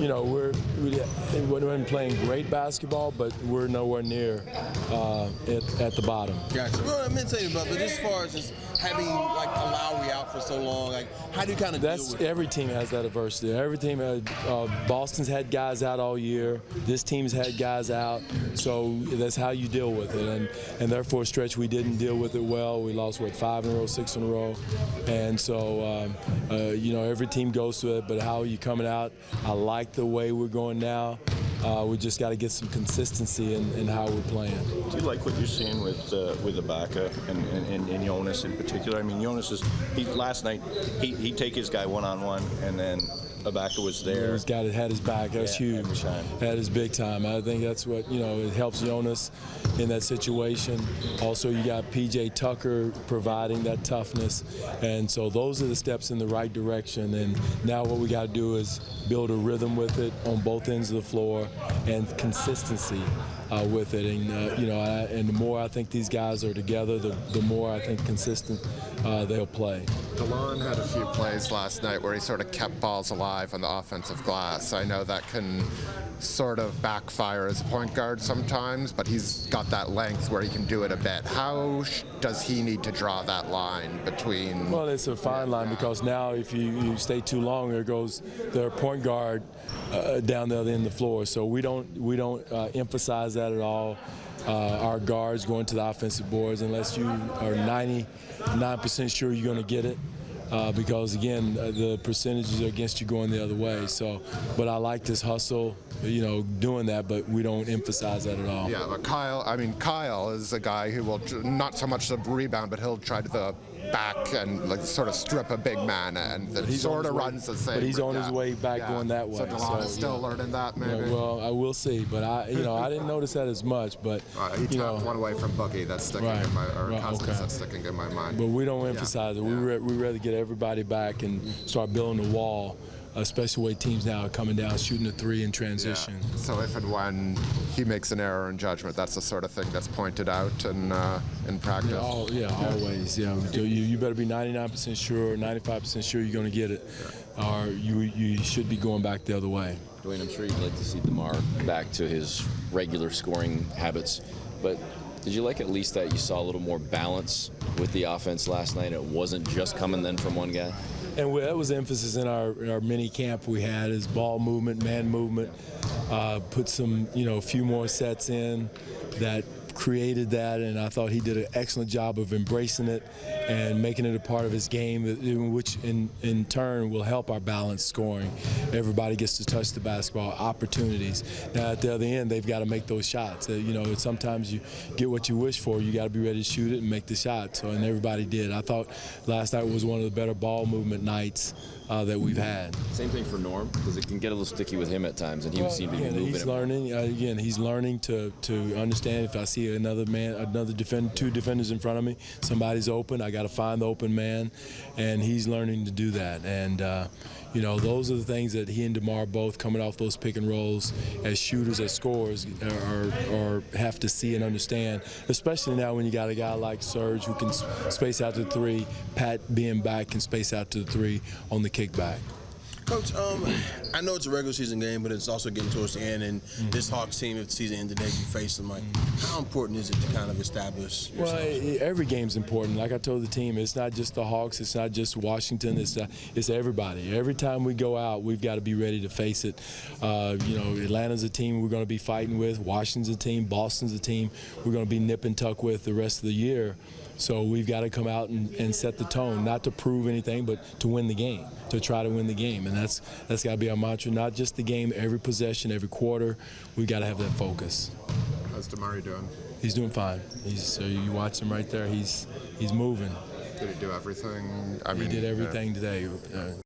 we're not playing great basketball, but we're nowhere near at the bottom. Gotcha. Well, I meant to tell you about, but just as far as just having like a Lowry out for so long, like how do you kind of deal with it? Every team has that adversity. Every team, Boston's had guys out all year. This team's had guys out, so that's how you deal with it. And therefore, a stretch we didn't deal with it well. We lost 5 in a row, 6 in a row, and so every team goes through it. But how are you coming out? I like the way we're going now. We just got to get some consistency in how we're playing. Do you like what you're seeing with Ibaka and Jonas in particular? I mean, Jonas last night he'd take his guy one-on-one, and then Ibaka was there. He's had his back. That's huge. That is big time. I think that's what, it helps Jonas in that situation. Also, you got P.J. Tucker providing that toughness. And so those are the steps in the right direction. And now what we got to do is build a rhythm with it on both ends of the floor and consistency with it. And, and the more I think these guys are together, the more I think consistent they'll play. Dwane had a few plays last night where he sort of kept balls alive on the offensive glass. I know that can sort of backfire as a point guard sometimes, but he's got that length where he can do it a bit. How does he need to draw that line between? Well, it's a fine line because now if you stay too long, there goes their point guard down the other end of the floor. So we don't emphasize that at all. Our guards going to the offensive boards unless you are 99% sure you're going to get it. Because again, the percentages are against you going the other way. So, but I like this hustle, doing that, but we don't emphasize that at all. Yeah, but Kyle is a guy who will not so much the rebound, but he'll try to the back and sort of strip a big man, and he sort of runs the same. But he's on his way back going that way. So Dwane is still learning that, maybe. Well, I will see, but I didn't notice that as much. But he tapped one away from Boogie that's sticking in my, or Cousins that's sticking in my mind. But we don't emphasize it. We rather get everybody back and start building a wall. Especially the way teams now are coming down, shooting a 3 in transition. Yeah. So if and when he makes an error in judgment, that's the sort of thing that's pointed out in practice. Always. Yeah, you better be 99% sure, 95% sure you're going to get it, or you should be going back the other way. Dwane, I'm sure you'd like to see DeMar back to his regular scoring habits, but did you like at least that you saw a little more balance with the offense last night? It wasn't just coming then from one guy? And that was emphasis in our mini camp we had is ball movement, man movement, put some, a few more sets in that created that, and I thought he did an excellent job of embracing it and making it a part of his game, which in turn will help our balanced scoring. Everybody gets to touch the basketball, opportunities. Now at the other end, they've got to make those shots. Sometimes you get what you wish for. You got to be ready to shoot it and make the shot. So, and everybody did. I thought last night was one of the better ball movement nights that we've had. Same thing for Norm, because it can get a little sticky with him at times, and he seemed to be moving. He's learning. He's learning to understand. If I see another defender, 2 defenders in front of me, somebody's open, I got to find the open man, and he's learning to do that. And those are the things that he and DeMar both coming off those pick and rolls as shooters, as scorers, or have to see and understand. Especially now when you got a guy like Serge who can space out to the 3, Pat being back can space out to the 3 on the kickback. Coach, I know it's a regular season game, but it's also getting towards the end, and this Hawks team, if the season ended today, you face them. How important is it to kind of establish yourself? Well, every game's important. Like I told the team, it's not just the Hawks, it's not just Washington, it's everybody. Every time we go out, we've got to be ready to face it. Atlanta's a team we're going to be fighting with. Washington's a team. Boston's a team we're going to be nip and tuck with the rest of the year. So we've got to come out and set the tone, not to prove anything, but to win the game, to try to win the game. And that's got to be our mantra, not just the game, every possession, every quarter. We've got to have that focus. How's DeMar doing? He's doing fine. You watch him right there. He's moving. Did he do everything? He did everything today.